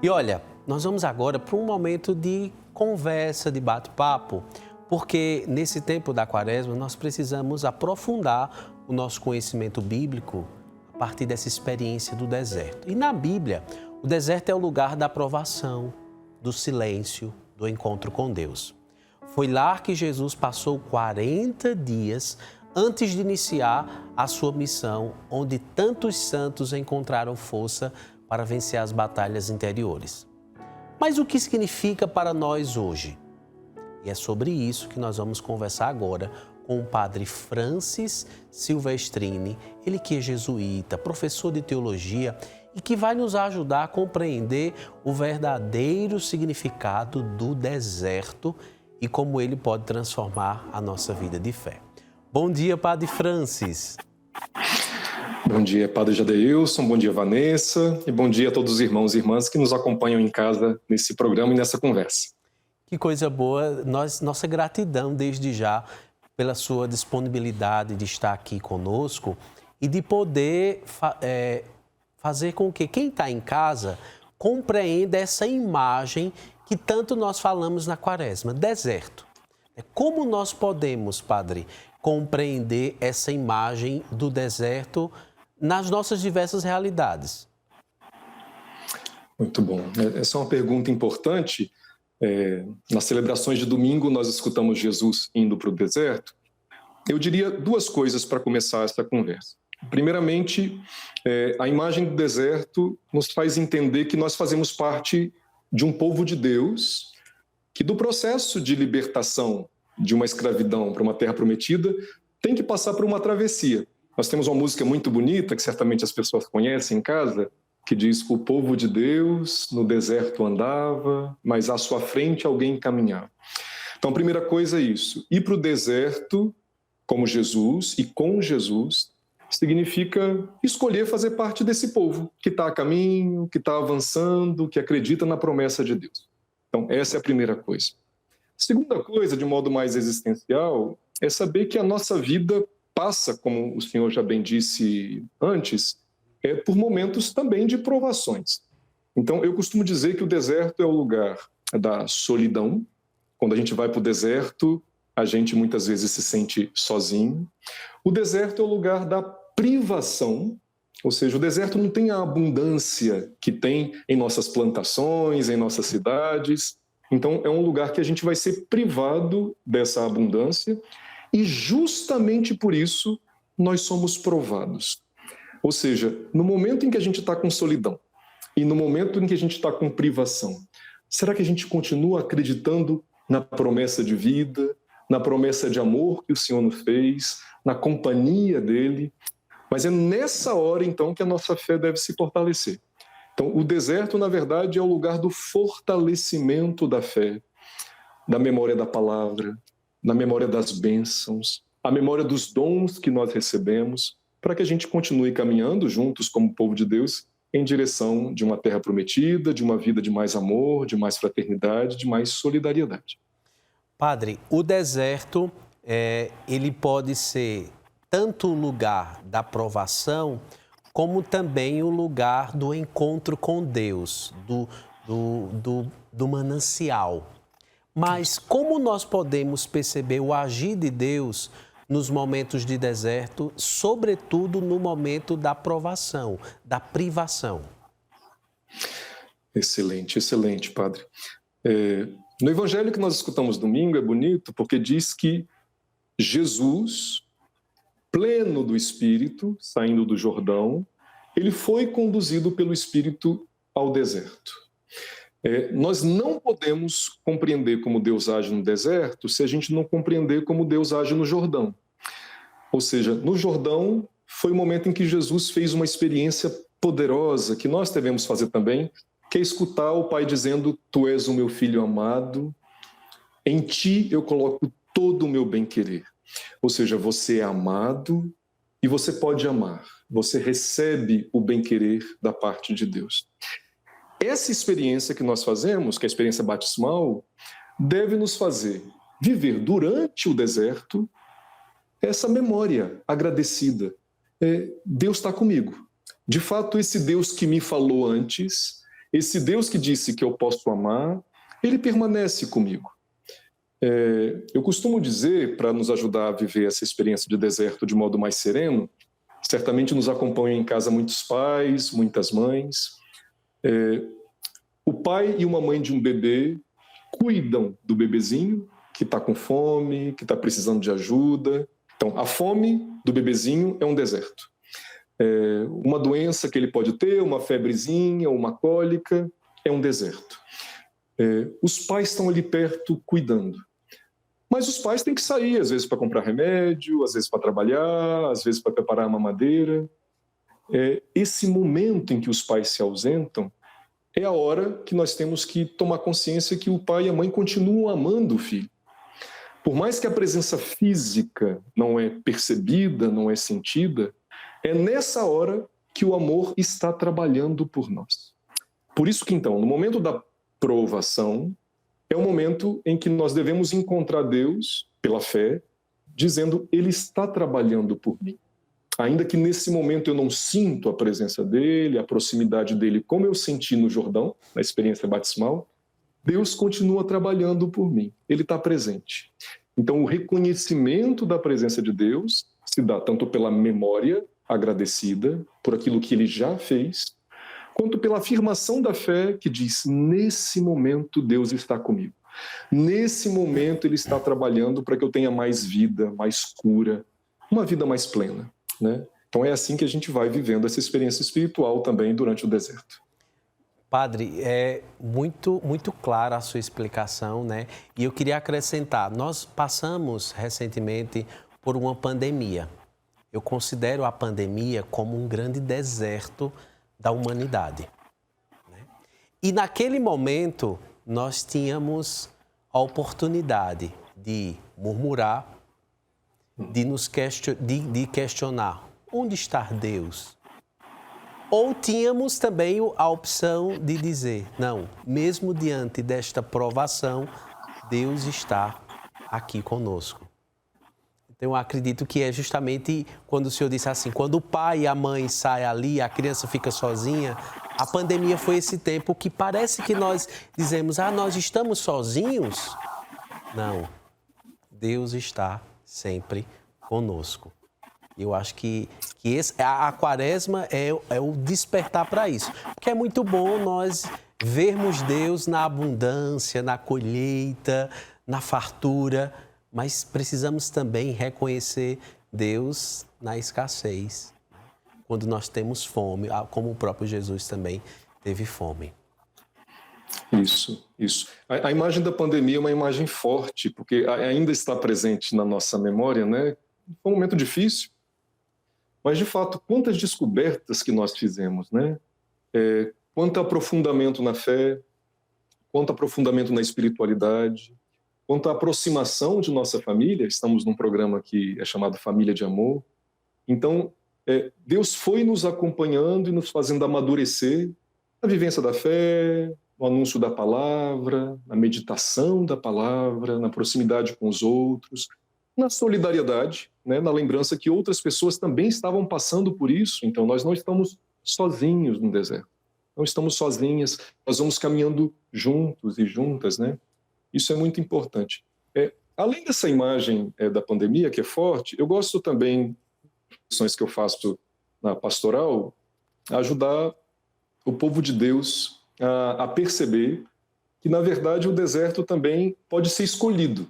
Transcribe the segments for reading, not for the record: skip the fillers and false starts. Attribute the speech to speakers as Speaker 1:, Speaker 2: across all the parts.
Speaker 1: E olha, nós vamos agora para um momento de conversa, de bate-papo, porque nesse tempo da Quaresma nós precisamos aprofundar o nosso conhecimento bíblico a partir dessa experiência do deserto. E na Bíblia, o deserto é o lugar da provação, do silêncio, do encontro com Deus. Foi lá que Jesus passou 40 dias antes de iniciar a sua missão, onde tantos santos encontraram força para vencer as batalhas interiores. Mas o que significa para nós hoje? E é sobre isso que nós vamos conversar agora com o padre Francis Silvestrini, ele que é jesuíta, professor de teologia e que vai nos ajudar a compreender o verdadeiro significado do deserto e como ele pode transformar a nossa vida de fé. Bom dia, padre Francis.
Speaker 2: Bom dia, Padre Jadeilson, bom dia, Vanessa, e bom dia a todos os irmãos e irmãs que nos acompanham em casa nesse programa e nessa conversa.
Speaker 1: Que coisa boa, nossa gratidão desde já pela sua disponibilidade de estar aqui conosco e de poder fazer com que quem está em casa compreenda essa imagem que tanto nós falamos na Quaresma, deserto. Como nós podemos, padre, compreender essa imagem do deserto nas nossas diversas realidades?
Speaker 2: Muito bom. Essa é uma pergunta importante. Nas celebrações de domingo, nós escutamos Jesus indo para o deserto. Eu diria duas coisas para começar essa conversa. Primeiramente, a imagem do deserto nos faz entender que nós fazemos parte de um povo de Deus, que do processo de libertação de uma escravidão para uma terra prometida, tem que passar por uma travessia. Nós temos uma música muito bonita, que certamente as pessoas conhecem em casa, que diz: o povo de Deus no deserto andava, mas à sua frente alguém caminhava. Então, a primeira coisa é isso. Ir para o deserto, como Jesus e com Jesus, significa escolher fazer parte desse povo que está a caminho, que está avançando, que acredita na promessa de Deus. Então, essa é a primeira coisa. Segunda coisa, de modo mais existencial, é saber que a nossa vida passa, como o senhor já bem disse antes, por momentos também de provações. Então, eu costumo dizer que o deserto é o lugar da solidão. Quando a gente vai para o deserto, a gente muitas vezes se sente sozinho. O deserto é o lugar da privação, ou seja, o deserto não tem a abundância que tem em nossas plantações, em nossas cidades. Então, é um lugar que a gente vai ser privado dessa abundância e justamente por isso nós somos provados. Ou seja, no momento em que a gente está com solidão e no momento em que a gente está com privação, será que a gente continua acreditando na promessa de vida, na promessa de amor que o Senhor nos fez, na companhia dele? Mas é nessa hora, então, que a nossa fé deve se fortalecer. Então, o deserto, na verdade, é o lugar do fortalecimento da fé, da memória da palavra, da memória das bênçãos, a memória dos dons que nós recebemos, para que a gente continue caminhando juntos como povo de Deus em direção de uma terra prometida, de uma vida de mais amor, de mais fraternidade, de mais solidariedade.
Speaker 1: Padre, o deserto, ele pode ser tanto o lugar da provação, como também o lugar do encontro com Deus, do manancial. Mas como nós podemos perceber o agir de Deus nos momentos de deserto, sobretudo no momento da provação, da privação?
Speaker 2: Excelente, excelente, padre. No evangelho que nós escutamos domingo é bonito porque diz que Jesus, pleno do Espírito, saindo do Jordão, ele foi conduzido pelo Espírito ao deserto. Nós não podemos compreender como Deus age no deserto se a gente não compreender como Deus age no Jordão. Ou seja, no Jordão foi o momento em que Jesus fez uma experiência poderosa que nós devemos fazer também, que é escutar o Pai dizendo: tu és o meu filho amado, em ti eu coloco todo o meu bem-querer. Ou seja, você é amado e você pode amar. Você recebe o bem-querer da parte de Deus. Essa experiência que nós fazemos, que é a experiência batismal, deve nos fazer viver durante o deserto essa memória agradecida. Deus está comigo. De fato, esse Deus que me falou antes, Esse Deus que disse que eu posso amar, ele permanece comigo. Eu costumo dizer, para nos ajudar a viver essa experiência de deserto de modo mais sereno, certamente nos acompanham em casa muitos pais, muitas mães. O pai e uma mãe de um bebê cuidam do bebezinho que está com fome, que está precisando de ajuda. Então, a fome do bebezinho é um deserto. Uma doença que ele pode ter, uma febrezinha, uma cólica, é um deserto. Os pais estão ali perto cuidando. Mas os pais têm que sair, às vezes para comprar remédio, às vezes para trabalhar, às vezes para preparar a mamadeira. Esse momento em que os pais se ausentam é a hora que nós temos que tomar consciência que o pai e a mãe continuam amando o filho. Por mais que a presença física não é percebida, não é sentida, é nessa hora que o amor está trabalhando por nós. Por isso que, então, no momento da provação, é o momento em que nós devemos encontrar Deus, pela fé, dizendo, Ele está trabalhando por mim. Ainda que nesse momento eu não sinto a presença dEle, a proximidade dEle, como eu senti no Jordão, na experiência batismal, Deus continua trabalhando por mim. Ele está presente. Então, o reconhecimento da presença de Deus se dá tanto pela memória agradecida por aquilo que Ele já fez, quanto pela afirmação da fé que diz, nesse momento Deus está comigo. Nesse momento Ele está trabalhando para que eu tenha mais vida, mais cura, uma vida mais plena, né? Então é assim que a gente vai vivendo essa experiência espiritual também durante o deserto.
Speaker 1: Padre, é muito clara a sua explicação, né? E eu queria acrescentar, nós passamos recentemente por uma pandemia. Eu considero a pandemia como um grande deserto da humanidade, né? E naquele momento nós tínhamos a oportunidade de murmurar, de questionar onde está Deus? Ou tínhamos também a opção de dizer, não, mesmo diante desta provação, Deus está aqui conosco. Então, eu acredito que é justamente quando o senhor disse assim, quando o pai e a mãe saem ali, a criança fica sozinha, a pandemia foi esse tempo que parece que nós dizemos, nós estamos sozinhos. Não, Deus está sempre conosco. Eu acho que a quaresma é o despertar para isso. Porque é muito bom nós vermos Deus na abundância, na colheita, na fartura, mas precisamos também reconhecer Deus na escassez, quando nós temos fome, como o próprio Jesus também teve fome.
Speaker 2: Isso. A imagem da pandemia é uma imagem forte, porque ainda está presente na nossa memória, né? Foi um momento difícil, mas, de fato, quantas descobertas que nós fizemos, né? Quanto aprofundamento na fé, quanto aprofundamento na espiritualidade, quanto à aproximação de nossa família. Estamos num programa que é chamado Família de Amor. Então, Deus foi nos acompanhando e nos fazendo amadurecer na vivência da fé, no anúncio da palavra, na meditação da palavra, na proximidade com os outros, na solidariedade, né, na lembrança que outras pessoas também estavam passando por isso. Então, nós não estamos sozinhos no deserto. Não estamos sozinhas, nós vamos caminhando juntos e juntas, né? Isso é muito importante. Além dessa imagem da pandemia, que é forte, eu gosto também, ações que eu faço na pastoral, a ajudar o povo de Deus a perceber que, na verdade, o deserto também pode ser escolhido.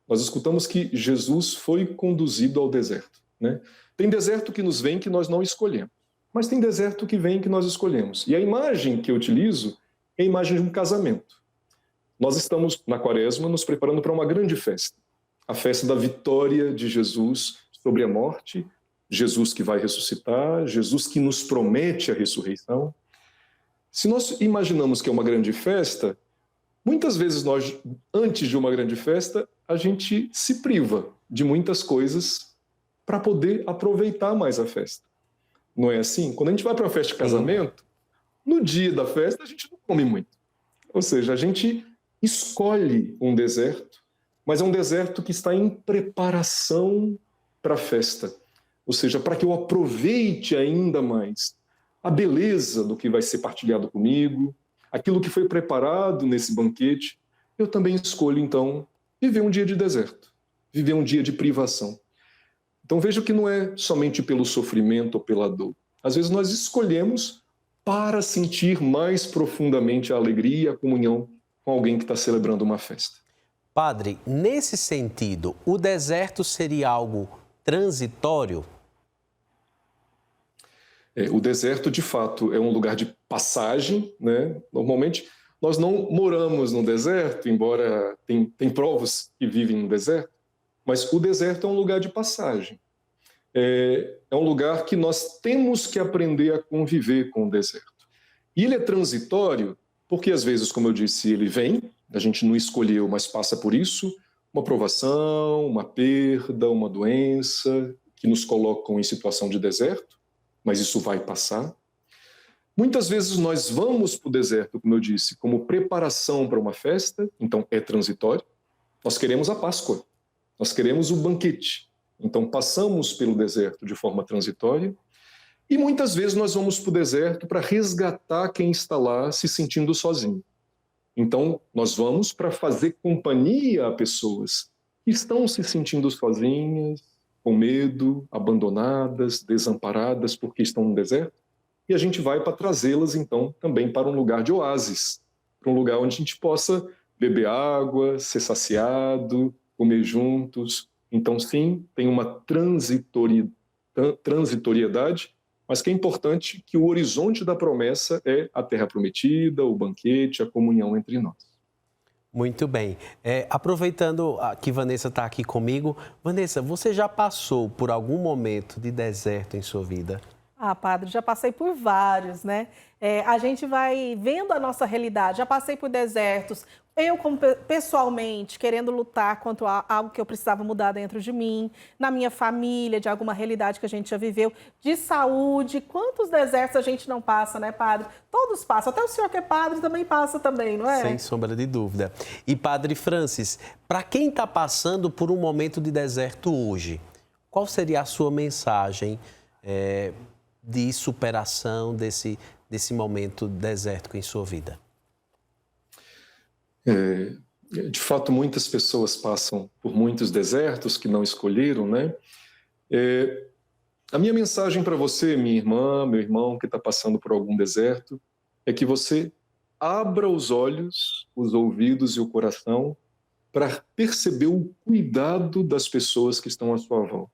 Speaker 2: Nós escutamos que Jesus foi conduzido ao deserto, né? Tem deserto que nos vem que nós não escolhemos, mas tem deserto que vem que nós escolhemos. E a imagem que eu utilizo é a imagem de um casamento. Nós estamos, na quaresma, nos preparando para uma grande festa. A festa da vitória de Jesus sobre a morte, Jesus que vai ressuscitar, Jesus que nos promete a ressurreição. Se nós imaginamos que é uma grande festa, muitas vezes nós, antes de uma grande festa, a gente se priva de muitas coisas para poder aproveitar mais a festa. Não é assim? Quando a gente vai para uma festa de casamento, no dia da festa a gente não come muito. Ou seja, a gente escolhe um deserto, mas é um deserto que está em preparação para a festa. Ou seja, para que eu aproveite ainda mais a beleza do que vai ser partilhado comigo, aquilo que foi preparado nesse banquete, eu também escolho, então, viver um dia de deserto, viver um dia de privação. Então veja que não é somente pelo sofrimento ou pela dor. Às vezes nós escolhemos para sentir mais profundamente a alegria e a comunhão com alguém que está celebrando uma festa.
Speaker 1: Padre, nesse sentido, o deserto seria algo transitório?
Speaker 2: O deserto, de fato, é um lugar de passagem, né? Normalmente, nós não moramos no deserto, embora tem povos que vivem no deserto, mas o deserto é um lugar de passagem. É um lugar que nós temos que aprender a conviver com o deserto. E ele é transitório porque, às vezes, como eu disse, ele vem, a gente não escolheu, mas passa por isso, uma provação, uma perda, uma doença, que nos colocam em situação de deserto, mas isso vai passar. Muitas vezes nós vamos para o deserto, como eu disse, como preparação para uma festa, então é transitório. Nós queremos a Páscoa, nós queremos o banquete, então passamos pelo deserto de forma transitória. E muitas vezes nós vamos para o deserto para resgatar quem está lá se sentindo sozinho. Então nós vamos para fazer companhia a pessoas que estão se sentindo sozinhas, com medo, abandonadas, desamparadas porque estão no deserto. E a gente vai para trazê-las, então, também para um lugar de oásis, para um lugar onde a gente possa beber água, ser saciado, comer juntos. Então, sim, tem uma transitoriedade, mas que é importante que o horizonte da promessa é a terra prometida, o banquete, a comunhão entre nós.
Speaker 1: Muito bem. Aproveitando que Vanessa está aqui comigo, Vanessa, você já passou por algum momento de deserto em sua vida?
Speaker 3: Padre, já passei por vários, né? A gente vai vendo a nossa realidade. Já passei por desertos. Eu, pessoalmente, querendo lutar contra algo que eu precisava mudar dentro de mim, na minha família, de alguma realidade que a gente já viveu, de saúde. Quantos desertos a gente não passa, né, Padre? Todos passam. Até o senhor que é padre também passa também, não é?
Speaker 1: Sem sombra de dúvida. E, Padre Francis, para quem está passando por um momento de deserto hoje, qual seria a sua mensagem de superação desse momento desértico em sua vida?
Speaker 2: De fato, muitas pessoas passam por muitos desertos que não escolheram, né? A minha mensagem para você, minha irmã, meu irmão, que está passando por algum deserto, é que você abra os olhos, os ouvidos e o coração para perceber o cuidado das pessoas que estão à sua volta.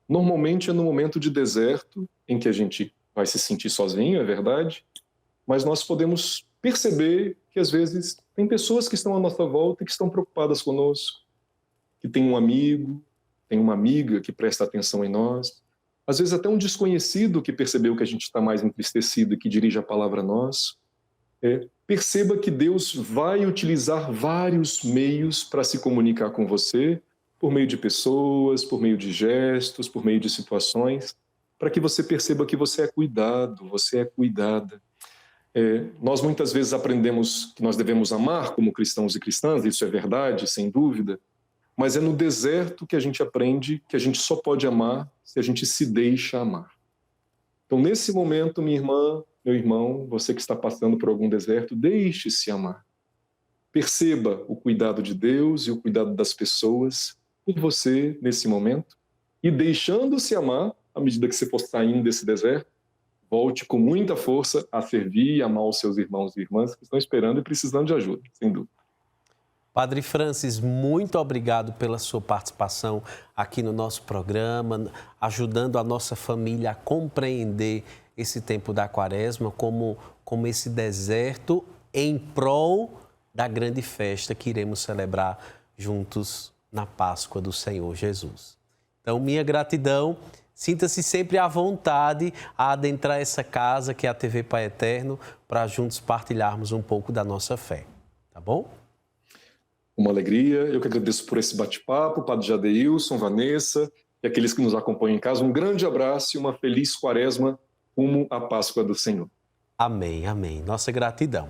Speaker 2: Normalmente é no momento de deserto em que a gente vai se sentir sozinho, é verdade, mas nós podemos perceber que às vezes tem pessoas que estão à nossa volta e que estão preocupadas conosco, que tem um amigo, tem uma amiga que presta atenção em nós, às vezes até um desconhecido que percebeu que a gente está mais entristecido e que dirige a palavra a nós. Perceba que Deus vai utilizar vários meios para se comunicar com você, por meio de pessoas, por meio de gestos, por meio de situações, para que você perceba que você é cuidado, você é cuidada. Nós muitas vezes aprendemos que nós devemos amar como cristãos e cristãs, isso é verdade, sem dúvida, mas é no deserto que a gente aprende que a gente só pode amar se a gente se deixa amar. Então, nesse momento, minha irmã, meu irmão, você que está passando por algum deserto, deixe-se amar. Perceba o cuidado de Deus e o cuidado das pessoas por você nesse momento e deixando-se amar, à medida que você for saindo desse deserto, volte com muita força a servir e amar os seus irmãos e irmãs que estão esperando e precisando de ajuda, sem dúvida.
Speaker 1: Padre Francis, muito obrigado pela sua participação aqui no nosso programa, ajudando a nossa família a compreender esse tempo da Quaresma como esse deserto em prol da grande festa que iremos celebrar juntos na Páscoa do Senhor Jesus. Então, minha gratidão. Sinta-se sempre à vontade a adentrar essa casa que é a TV Pai Eterno para juntos partilharmos um pouco da nossa fé, tá bom?
Speaker 2: Uma alegria, eu que agradeço por esse bate-papo, Padre Jadeilson, Vanessa e aqueles que nos acompanham em casa. Um grande abraço e uma feliz Quaresma rumo à Páscoa do Senhor.
Speaker 1: Amém, amém. Nossa gratidão.